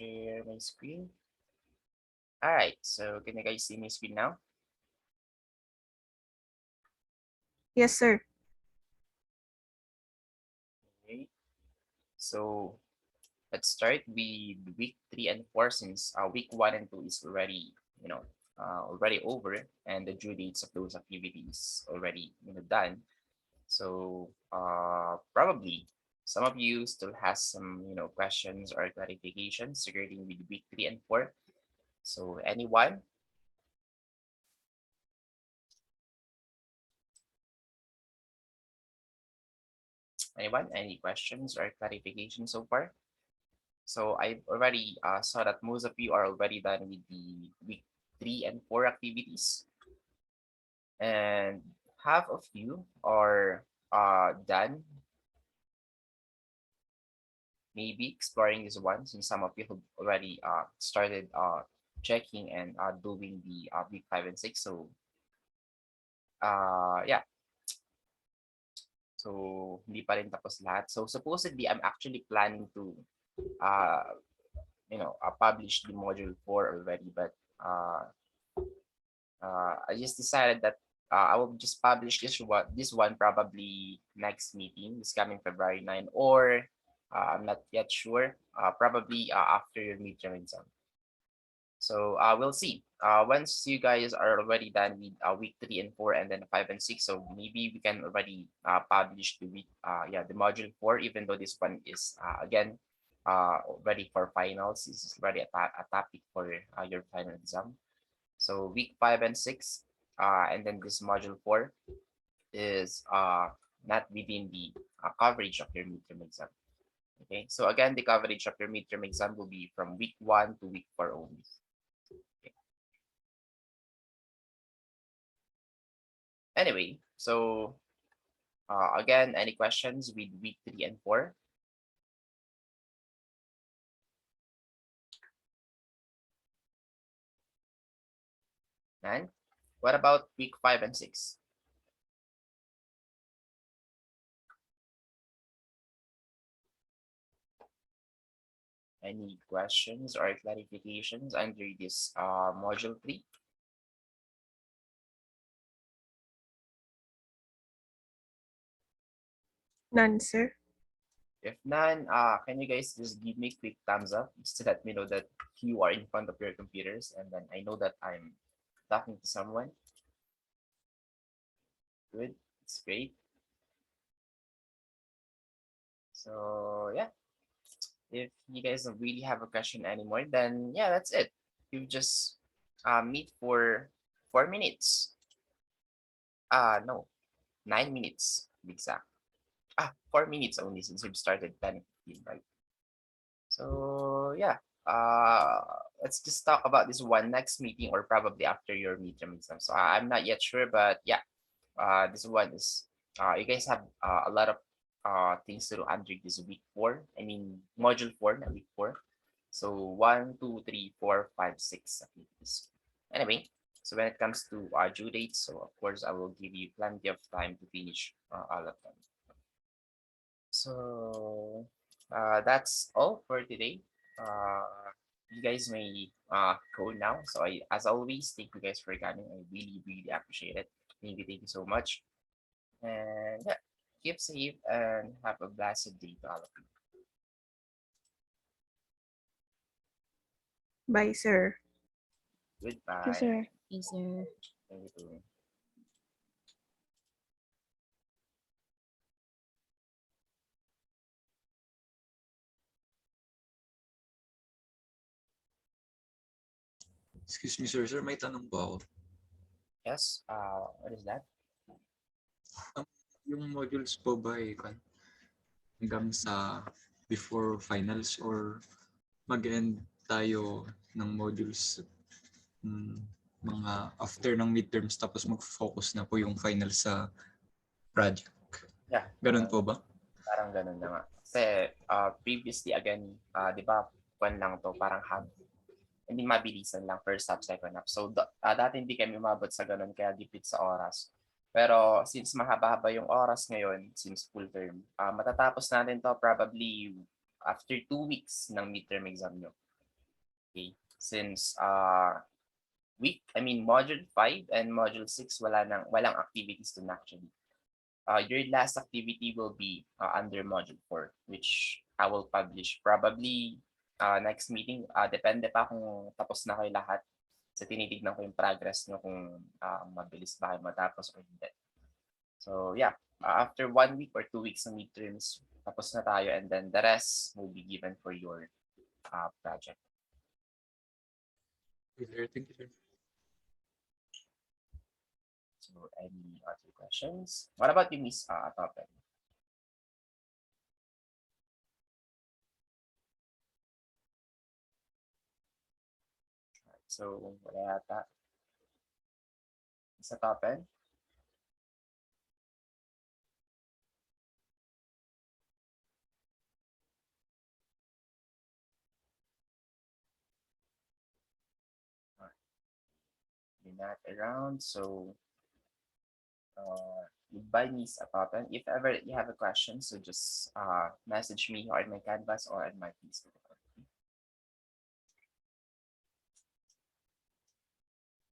share my screen. All right, so can you guys see my screen now? Yes, sir. Okay, so let's start with week 3 and 4 since week 1 and 2 is already, already over and the due dates of those activities already, done. So probably some of you still has some, questions or clarifications regarding with week 3 and 4. So anyone? Anyone? Any questions or clarifications so far? So I already saw that most of you are already done with the week 3 and 4 activities, and half of you are done maybe exploring this one since some of you have already started checking and doing the week 5 and 6. So yeah, so hindi pa rin tapos lahat. So supposedly I'm actually planning to uh, publish the module 4 already, but I just decided that I will just publish this one probably next meeting, this coming February 9, or I'm not yet sure. Probably after your midterm exam. So we'll see. Once you guys are already done with week 3 and 4, and then 5 and 6, so maybe we can already publish the the module 4, even though this one is again ready for finals. This is already a topic for your final exam. So week 5 and 6, and then this module 4 is not within the coverage of your midterm exam. Okay, so again, the coverage of your midterm exam will be from week 1 to week 4 only. Okay. Anyway, so again, any questions with week 3 and 4? And what about week 5 and 6? Any questions or clarifications under this module 3? None, sir. If none, can you guys just give me a quick thumbs up just to let me know that you are in front of your computers, and then I know that I'm talking to someone. Good, it's great. So yeah, if you guys don't really have a question anymore, then yeah, that's it. You just meet for 4 minutes. No, 9 minutes exact. 4 minutes only since we've started 10:15, right? So yeah, uh, let's just talk about this one next meeting or probably after your midterm exam. So I'm not yet sure, but yeah, this one is you guys have a lot of things to do under this week 4. I mean module 4, not week 4. So 1, 2, 3, 4, 5, 6 activities. Anyway, so when it comes to due dates, so of course I will give you plenty of time to finish all of them. So that's all for today. You guys may go now. So as always, thank you guys for coming. I really, really appreciate it. Thank you so much. And yeah, keep safe and have a blessed day to all of you. Bye, sir. Thank you, Goodbye. sir. Yes, sir. Thank you. Excuse me, sir. Sir, may tanong po ako. Yes, what is that? Yung modules po ba hanggang sa before finals or mag-end tayo ng modules mga after ng midterms tapos mag-focus na po yung final sa project? Yeah. Ganun po ba? Parang ganun na nga. Kasi previously again, di ba, lang to, parang hindi mabilisan lang first half, second half. So dati hindi kami umabot sa ganun kaya gipit sa oras. Pero since mahaba-haba yung oras ngayon, since full term, matatapos natin to probably after 2 weeks ng midterm exam nyo. Okay. Since module 5 and module 6 walang activities dun actually. Your last activity will be under module 4, which I will publish probably next meeting. Depende pa kung tapos na kayo lahat. So tinitignan ko yung progress nyo kung mabilis ba kayo matapos or hindi. So yeah, after 1 week or 2 weeks ng midterms, tapos na tayo, and then the rest will be given for your project. Okay, sir. Thank you, sir. So any other questions? What about you, Miss Topen? So wala yata. Sa Topen? You're not around, so goodbye, Miss Topen. If ever you have a question, so just message me or in my Canvas or in my Facebook.